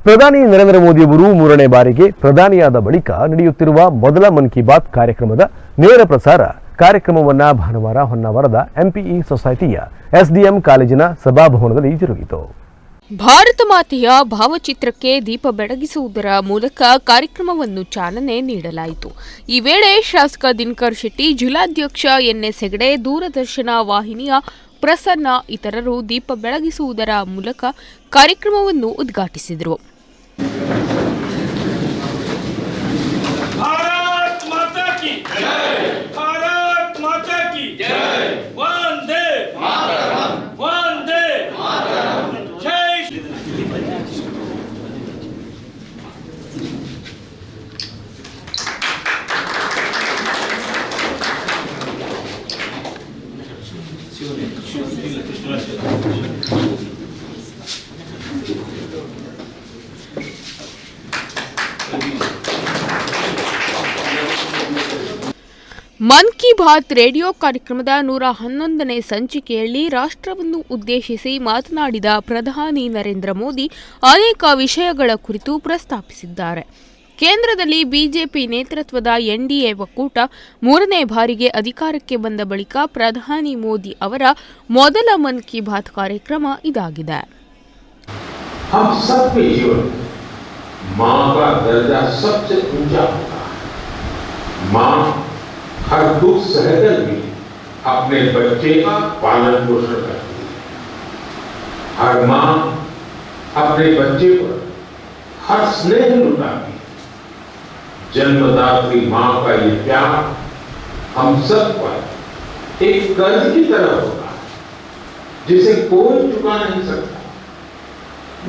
ಪ್ರಧಾನಿ ನರೇಂದ್ರ ಮೋದಿಯವರು ಮೂರನೇ ಬಾರಿಗೆ ಪ್ರಧಾನಿಯಾದ ಬಳಿಕ ನಡೆಯುತ್ತಿರುವ ಮೊದಲ ಮನ್ ಕಿ ಬಾತ್ ಕಾರ್ಯಕ್ರಮದ ನೇರ ಪ್ರಸಾರ ಕಾರ್ಯಕ್ರಮವನ್ನು ಭಾನುವಾರ ಹೊನ್ನಾವರದ ಎಂಪಿಇ ಸೊಸೈಟಿಯ ಎಸ್ಡಿಎಂ ಕಾಲೇಜಿನ ಸಭಾಭವನದಲ್ಲಿ ಜರುಗಿತು. ಭಾರತ ಮಾತೆಯ ಭಾವಚಿತ್ರಕ್ಕೆ ದೀಪ ಬೆಳಗಿಸುವುದರ ಮೂಲಕ ಕಾರ್ಯಕ್ರಮವನ್ನು ಚಾಲನೆ ನೀಡಲಾಯಿತು. ಈ ವೇಳೆ ಶಾಸಕ ದಿನಕರ್ ಶೆಟ್ಟಿ, ಜಿಲ್ಲಾಧ್ಯಕ್ಷ ಎನ್ಎಸ್ ಹೆಗಡೆ, ದೂರದರ್ಶನ ವಾಹಿನಿಯ ಪ್ರಸನ್ನ ಇತರರು ದೀಪ ಬೆಳಗಿಸುವುದರ ಮೂಲಕ ಕಾರ್ಯಕ್ರಮವನ್ನು ಉದ್ಘಾಟಿಸಿದರು. ಮನ್ ಕಿ ಬಾತ್ ರೇಡಿಯೋ ಕಾರ್ಯಕ್ರಮದ 111ನೇ ಸಂಚಿಕೆಯಲ್ಲಿ ರಾಷ್ಟ್ರವನ್ನು ಉದ್ದೇಶಿಸಿ ಮಾತನಾಡಿದ ಪ್ರಧಾನಿ ನರೇಂದ್ರ ಮೋದಿ ಅನೇಕ ವಿಷಯಗಳ ಕುರಿತು ಪ್ರಸ್ತಾಪಿಸಿದ್ದಾರೆ. ಕೇಂದ್ರದಲ್ಲಿ ಬಿಜೆಪಿ ನೇತೃತ್ವದ ಎನ್ಡಿಎ ಒಕ್ಕೂಟ ಮೂರನೇ ಬಾರಿಗೆ ಅಧಿಕಾರಕ್ಕೆ ಬಂದ ಬಳಿಕ ಪ್ರಧಾನಿ ಮೋದಿ ಅವರ ಮೊದಲ ಮನ್ ಕಿ ಬಾತ್ ಕಾರ್ಯಕ್ರಮ ಇದಾಗಿದೆ. हर दुख सहकर भी अपने बच्चे का पालन पोषण करती है. हर माँ अपने बच्चे पर हर स्नेह लुटाती है. जन्मदात्री माँ का ये प्यार हम सब पर एक कर्ज की तरह होता है जिसे कोई चुका नहीं सकता.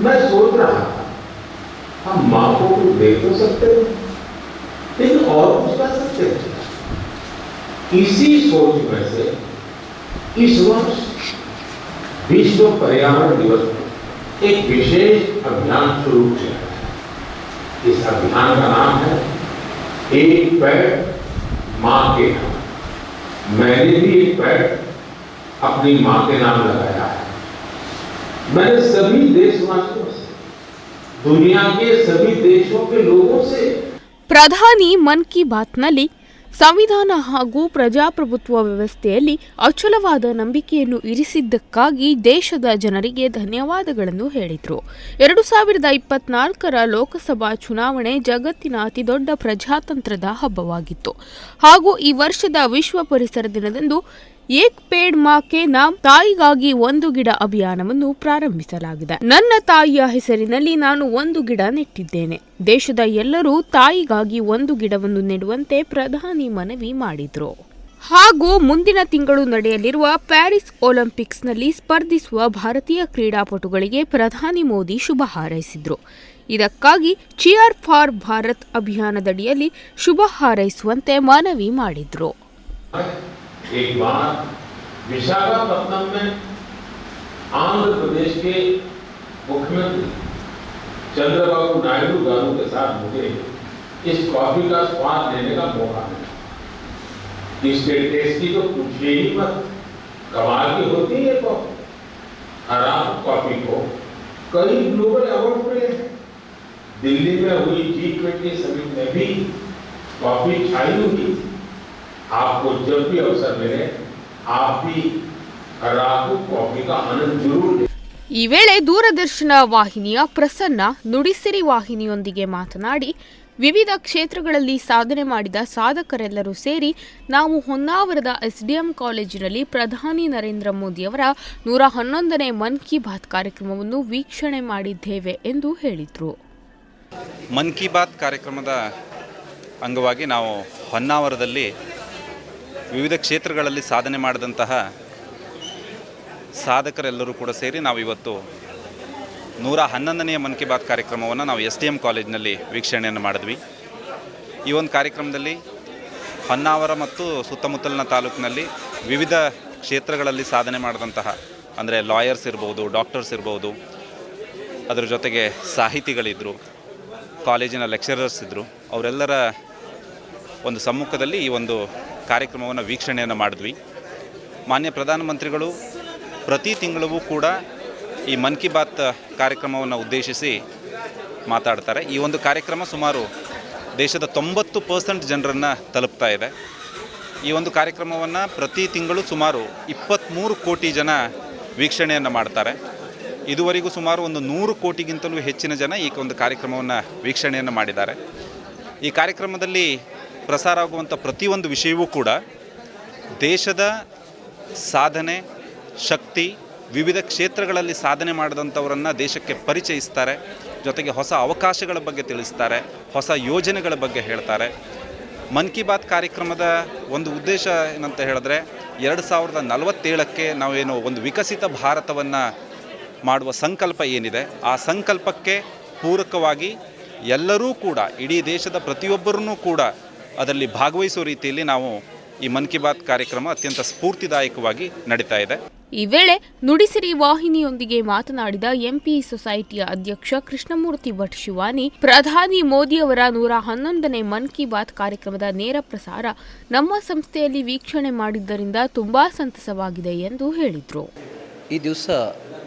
मैं सोच रहा था हम माँ को कुछ दे तो सकते हैं लेकिन और कुछ कर सकते हैं. इसी सोच में से इस वर्ष विश्व पर्यावरण दिवस में एक विशेष अभियान शुरू किया है. इस अभियान का नाम है एक पेड़ मां के नाम. मैंने भी एक पेड़ अपनी मां के नाम लगाया है. मैंने सभी देशवासियों से, दुनिया के सभी देशों के लोगों से ಪ್ರಧಾನಿ ಮನ್ ಕಿ ಬಾತ್ನಲ್ಲಿ ಸಂವಿಧಾನ ಹಾಗೂ ಪ್ರಜಾಪ್ರಭುತ್ವ ವ್ಯವಸ್ಥೆಯಲ್ಲಿ ಅಚಲವಾದ ನಂಬಿಕೆಯನ್ನು ಇರಿಸಿದ್ದಕ್ಕಾಗಿ ದೇಶದ ಜನರಿಗೆ ಧನ್ಯವಾದಗಳನ್ನು ಹೇಳಿದರು. 2024ರ ಲೋಕಸಭಾ ಚುನಾವಣೆ ಜಗತ್ತಿನ ಅತಿದೊಡ್ಡ ಪ್ರಜಾತಂತ್ರದ ಹಬ್ಬವಾಗಿತ್ತು ಹಾಗೂ ಈ ವರ್ಷದ ವಿಶ್ವ ಪರಿಸರ ದಿನದಂದು ಏಕ್ ಪೇಡ್ ಮಾ ಕೆ ನಾಮ್, ತಾಯಿಗಾಗಿ ಒಂದು ಗಿಡ ಅಭಿಯಾನವನ್ನು ಪ್ರಾರಂಭಿಸಲಾಗಿದೆ. ನನ್ನ ತಾಯಿಯ ಹೆಸರಿನಲ್ಲಿ ನಾನು ಒಂದು ಗಿಡ ನೆಟ್ಟಿದ್ದೇನೆ. ದೇಶದ ಎಲ್ಲರೂ ತಾಯಿಗಾಗಿ ಒಂದು ಗಿಡವನ್ನು ನೆಡುವಂತೆ ಪ್ರಧಾನಿ ಮನವಿ ಮಾಡಿದ್ರು. ಹಾಗೂ ಮುಂದಿನ ತಿಂಗಳು ನಡೆಯಲಿರುವ ಪ್ಯಾರಿಸ್ ಒಲಿಂಪಿಕ್ಸ್ನಲ್ಲಿ ಸ್ಪರ್ಧಿಸುವ ಭಾರತೀಯ ಕ್ರೀಡಾಪಟುಗಳಿಗೆ ಪ್ರಧಾನಿ ಮೋದಿ ಶುಭ ಹಾರೈಸಿದ್ರು. ಇದಕ್ಕಾಗಿ ಚಿಯರ್ ಫಾರ್ ಭಾರತ್ ಅಭಿಯಾನದಡಿಯಲ್ಲಿ ಶುಭ ಹಾರೈಸುವಂತೆ ಮನವಿ ಮಾಡಿದ್ರು. एक बार विशाखापत्तनम में आंध्र प्रदेश के मुख्यमंत्री चंद्रबाबू नायडू गारू के साथ मुझे इस कॉफी का स्वाद लेने का मौका मिला. इसके टेस्ट की तो पूछिए ही मत, कमाल की होती है कॉफी. खराब कॉफी को कई ग्लोबल अवार्ड मिले. दिल्ली में हुई G20 समिट में भी कॉफी छाई हुई. आपको जब भी अवसर मिले आप भी अराकू कॉफी का आनंद जरूर लें. ಈ ವೇಳೆ ದೂರದರ್ಶನ ವಾಹಿನಿಯ ಪ್ರಸನ್ನ ನುಡಿಸಿರಿ ವಾಹಿನಿಯೊಂದಿಗೆ ಮಾತನಾಡಿ, ವಿವಿಧ ಕ್ಷೇತ್ರಗಳಲ್ಲಿ ಸಾಧನೆ ಮಾಡಿದ ಸಾಧಕರೆಲ್ಲರೂ ಸೇರಿ ನಾವು ಹೊನ್ನಾವರದ ಎಸ್ಡಿಎಂ ಕಾಲೇಜಿನಲ್ಲಿ ಪ್ರಧಾನಿ ನರೇಂದ್ರ ಮೋದಿಯವರ 111ನೇ ಮನ್ ಕಿ ಬಾತ್ ಕಾರ್ಯಕ್ರಮವನ್ನು ವೀಕ್ಷಣೆ ಮಾಡಿದ್ದೇವೆ ಎಂದು ಹೇಳಿದರು. ಮನ್ ಕಿ ಬಾತ್ ಕಾರ್ಯಕ್ರಮದ ಅಂಗವಾಗಿ ನಾವು ಹೊನ್ನಾವರದಲ್ಲಿ ವಿವಿಧ ಕ್ಷೇತ್ರಗಳಲ್ಲಿ ಸಾಧನೆ ಮಾಡಿದಂತಹ ಸಾಧಕರೆಲ್ಲರೂ ಕೂಡ ಸೇರಿ ನಾವು ಇವತ್ತು 111ನೇ ಮನ್ ಕಿ ಬಾತ್ ಕಾರ್ಯಕ್ರಮವನ್ನು ನಾವು ಎಸ್ಡಿಎಂ ಕಾಲೇಜಿನಲ್ಲಿ ವೀಕ್ಷಣೆಯನ್ನು ಮಾಡಿದ್ವಿ. ಈ ಒಂದು ಕಾರ್ಯಕ್ರಮದಲ್ಲಿ ಹೊನ್ನಾವರ ಮತ್ತು ಸುತ್ತಮುತ್ತಲಿನ ತಾಲೂಕಿನಲ್ಲಿ ವಿವಿಧ ಕ್ಷೇತ್ರಗಳಲ್ಲಿ ಸಾಧನೆ ಮಾಡಿದಂತಹ, ಅಂದರೆ ಲಾಯರ್ಸ್ ಇರ್ಬೋದು, ಡಾಕ್ಟರ್ಸ್ ಇರ್ಬೋದು, ಅದರ ಜೊತೆಗೆ ಸಾಹಿತಿಗಳಿದ್ದರು, ಕಾಲೇಜಿನ ಲೆಕ್ಚರರ್ಸ್ ಇದ್ದರು, ಅವರೆಲ್ಲರ ಒಂದು ಸಮ್ಮುಖದಲ್ಲಿ ಈ ಒಂದು ಕಾರ್ಯಕ್ರಮವನ್ನು ವೀಕ್ಷಣೆಯನ್ನು ಮಾಡಿದ್ವಿ. ಮಾನ್ಯ ಪ್ರಧಾನಮಂತ್ರಿಗಳು ಪ್ರತಿ ತಿಂಗಳೂ ಕೂಡ ಈ ಮನ್ ಕಿ ಬಾತ್ ಕಾರ್ಯಕ್ರಮವನ್ನು ಉದ್ದೇಶಿಸಿ ಮಾತಾಡ್ತಾರೆ. ಈ ಒಂದು ಕಾರ್ಯಕ್ರಮ ಸುಮಾರು ದೇಶದ 90% ಜನರನ್ನು ತಲುಪ್ತಾ ಇದೆ. ಈ ಒಂದು ಕಾರ್ಯಕ್ರಮವನ್ನು ಪ್ರತಿ ತಿಂಗಳು ಸುಮಾರು 23 ಕೋಟಿ ಜನ ವೀಕ್ಷಣೆಯನ್ನು ಮಾಡ್ತಾರೆ. ಇದುವರೆಗೂ ಸುಮಾರು ಒಂದು 100 ಕೋಟಿಗಿಂತಲೂ ಹೆಚ್ಚಿನ ಜನ ಈ ಒಂದು ಕಾರ್ಯಕ್ರಮವನ್ನು ವೀಕ್ಷಣೆಯನ್ನು ಮಾಡಿದ್ದಾರೆ. ಈ ಕಾರ್ಯಕ್ರಮದಲ್ಲಿ ಪ್ರಸಾರ ಆಗುವಂಥ ಪ್ರತಿಯೊಂದು ವಿಷಯವೂ ಕೂಡ ದೇಶದ ಸಾಧನೆ, ಶಕ್ತಿ, ವಿವಿಧ ಕ್ಷೇತ್ರಗಳಲ್ಲಿ ಸಾಧನೆ ಮಾಡಿದಂಥವರನ್ನು ದೇಶಕ್ಕೆ ಪರಿಚಯಿಸ್ತಾರೆ. ಜೊತೆಗೆ ಹೊಸ ಅವಕಾಶಗಳ ಬಗ್ಗೆ ತಿಳಿಸ್ತಾರೆ, ಹೊಸ ಯೋಜನೆಗಳ ಬಗ್ಗೆ ಹೇಳ್ತಾರೆ. ಮನ್ ಕಿ ಬಾತ್ ಕಾರ್ಯಕ್ರಮದ ಒಂದು ಉದ್ದೇಶ ಏನಂತ ಹೇಳಿದ್ರೆ 2047ಕ್ಕೆ ನಾವೇನೋ ಒಂದು ವಿಕಸಿತ ಭಾರತವನ್ನು ಮಾಡುವ ಸಂಕಲ್ಪ ಏನಿದೆ, ಆ ಸಂಕಲ್ಪಕ್ಕೆ ಪೂರಕವಾಗಿ ಎಲ್ಲರೂ ಕೂಡ, ಇಡೀ ದೇಶದ ಪ್ರತಿಯೊಬ್ಬರೂ ಕೂಡ ಅದರಲ್ಲಿ ಭಾಗವಹಿಸುವ ರೀತಿಯಲ್ಲಿ ನಾವು ಈ ಮನ್ ಕಿ ಬಾತ್ ಕಾರ್ಯಕ್ರಮ ಅತ್ಯಂತ ಸ್ಫೂರ್ತಿದಾಯಕವಾಗಿ ನಡೀತಾ ಇದೆ. ಈ ವೇಳೆ ನುಡಿಸಿರಿ ವಾಹಿನಿಯೊಂದಿಗೆ ಮಾತನಾಡಿದ ಎಂಪಿಇ ಸೊಸೈಟಿಯ ಅಧ್ಯಕ್ಷ ಕೃಷ್ಣಮೂರ್ತಿ ಭಟ್ ಶಿವಾನಿ, ಪ್ರಧಾನಿ ಮೋದಿಯವರ 111ನೇ ಮನ್ ಕಿ ಬಾತ್ ಕಾರ್ಯಕ್ರಮದ ನೇರ ಪ್ರಸಾರ ನಮ್ಮ ಸಂಸ್ಥೆಯಲ್ಲಿ ವೀಕ್ಷಣೆ ಮಾಡಿದ್ದರಿಂದ ತುಂಬಾ ಸಂತಸವಾಗಿದೆ ಎಂದು ಹೇಳಿದರು. ಈ ದಿವಸ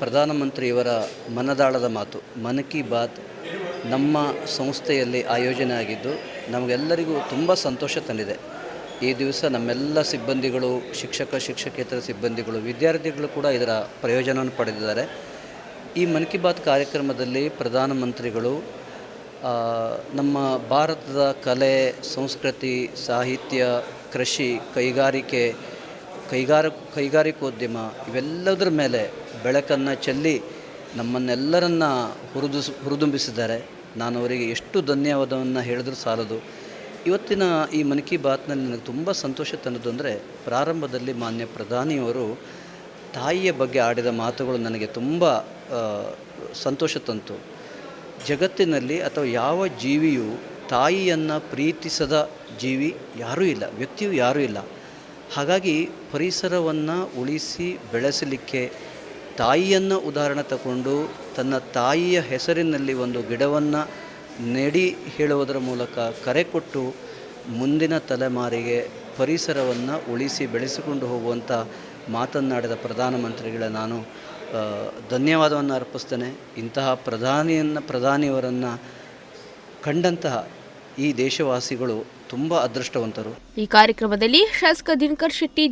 ಪ್ರಧಾನಮಂತ್ರಿಯವರ ಮನದಾಳದ ಮಾತು ಮನ್ ಕಿ ಬಾತ್ ನಮ್ಮ ಸಂಸ್ಥೆಯಲ್ಲಿ ಆಯೋಜನೆ ಆಗಿದ್ದು ನಮಗೆಲ್ಲರಿಗೂ ತುಂಬ ಸಂತೋಷ ತಂದಿದೆ. ಈ ದಿವಸ ನಮ್ಮೆಲ್ಲ ಸಿಬ್ಬಂದಿಗಳು, ಶಿಕ್ಷಕೇತರ ಸಿಬ್ಬಂದಿಗಳು, ವಿದ್ಯಾರ್ಥಿಗಳು ಕೂಡ ಇದರ ಪ್ರಯೋಜನವನ್ನು ಪಡೆದಿದ್ದಾರೆ. ಈ ಮನ್ ಕಿ ಬಾತ್ ಕಾರ್ಯಕ್ರಮದಲ್ಲಿ ಪ್ರಧಾನಮಂತ್ರಿಗಳು ನಮ್ಮ ಭಾರತದ ಕಲೆ, ಸಂಸ್ಕೃತಿ, ಸಾಹಿತ್ಯ, ಕೃಷಿ, ಕೈಗಾರಿಕೋದ್ಯಮ ಇವೆಲ್ಲದರ ಮೇಲೆ ಬೆಳಕನ್ನು ಚೆಲ್ಲಿ ನಮ್ಮನ್ನೆಲ್ಲರನ್ನ ಹುರಿದುಂಬಿಸಿದ್ದಾರೆ. ನಾನು ಅವರಿಗೆ ಎಷ್ಟು ಧನ್ಯವಾದವನ್ನು ಹೇಳಿದ್ರೂ ಸಾಲದು. ಇವತ್ತಿನ ಈ ಮನ್ ಕಿ ಬಾತ್ನಲ್ಲಿ ನನಗೆ ತುಂಬ ಸಂತೋಷ ತಂದದ್ದು ಅಂದರೆ, ಪ್ರಾರಂಭದಲ್ಲಿ ಮಾನ್ಯ ಪ್ರಧಾನಿಯವರು ತಾಯಿಯ ಬಗ್ಗೆ ಆಡಿದ ಮಾತುಗಳು ನನಗೆ ತುಂಬ ಸಂತೋಷ ತಂತು. ಜಗತ್ತಿನಲ್ಲಿ ಅಥವಾ ಯಾವ ಜೀವಿಯೂ ತಾಯಿಯನ್ನು ಪ್ರೀತಿಸದ ಜೀವಿ ಯಾರೂ ಇಲ್ಲ, ವ್ಯಕ್ತಿಯೂ ಯಾರೂ ಇಲ್ಲ. ಹಾಗಾಗಿ ಪರಿಸರವನ್ನು ಉಳಿಸಿ ಬೆಳೆಸಲಿಕ್ಕೆ ತಾಯಿಯನ್ನು ಉದಾಹರಣೆ ತಗೊಂಡು ತನ್ನ ತಾಯಿಯ ಹೆಸರಿನಲ್ಲಿ ಒಂದು ಗಿಡವನ್ನು ನೆಡಿ ಹೇಳುವುದರ ಮೂಲಕ ಕರೆ ಕೊಟ್ಟು ಮುಂದಿನ ತಲೆಮಾರಿಗೆ ಪರಿಸರವನ್ನು ಉಳಿಸಿ ಬೆಳೆಸಿಕೊಂಡು ಹೋಗುವಂಥ ಮಾತನ್ನಾಡಿದ ಪ್ರಧಾನಮಂತ್ರಿಗಳ ನಾನು ಧನ್ಯವಾದವನ್ನು ಅರ್ಪಿಸ್ತೇನೆ. ಇಂತಹ ಪ್ರಧಾನಿಯವರನ್ನು ಕಂಡಂತಹ ಈ ದೇಶವಾಸಿಗಳು ತುಂಬ ಅದೃಷ್ಟವಂತರು. ಈ ಕಾರ್ಯಕ್ರಮದಲ್ಲಿ ಶಾಸಕ ದಿನಕರ್ ಶೆಟ್ಟಿ,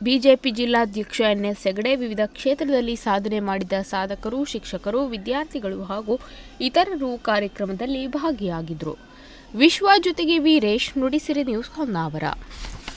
ಬಿಜೆಪಿ ಜಿಲ್ಲಾಧ್ಯಕ್ಷ ಎನ್ಎಸ್ ಹೆಗಡೆ, ವಿವಿಧ ಕ್ಷೇತ್ರದಲ್ಲಿ ಸಾಧನೆ ಮಾಡಿದ ಸಾಧಕರು, ಶಿಕ್ಷಕರು, ವಿದ್ಯಾರ್ಥಿಗಳು ಹಾಗೂ ಇತರರು ಕಾರ್ಯಕ್ರಮದಲ್ಲಿ ಭಾಗಿಯಾಗಿದ್ದರು. ವಿಶ್ವ ಜೊತೆಗೆ ವೀರೇಶ್, ನುಡಿಸಿರಿ ನ್ಯೂಸ್ ಹೊನ್ನಾವರ.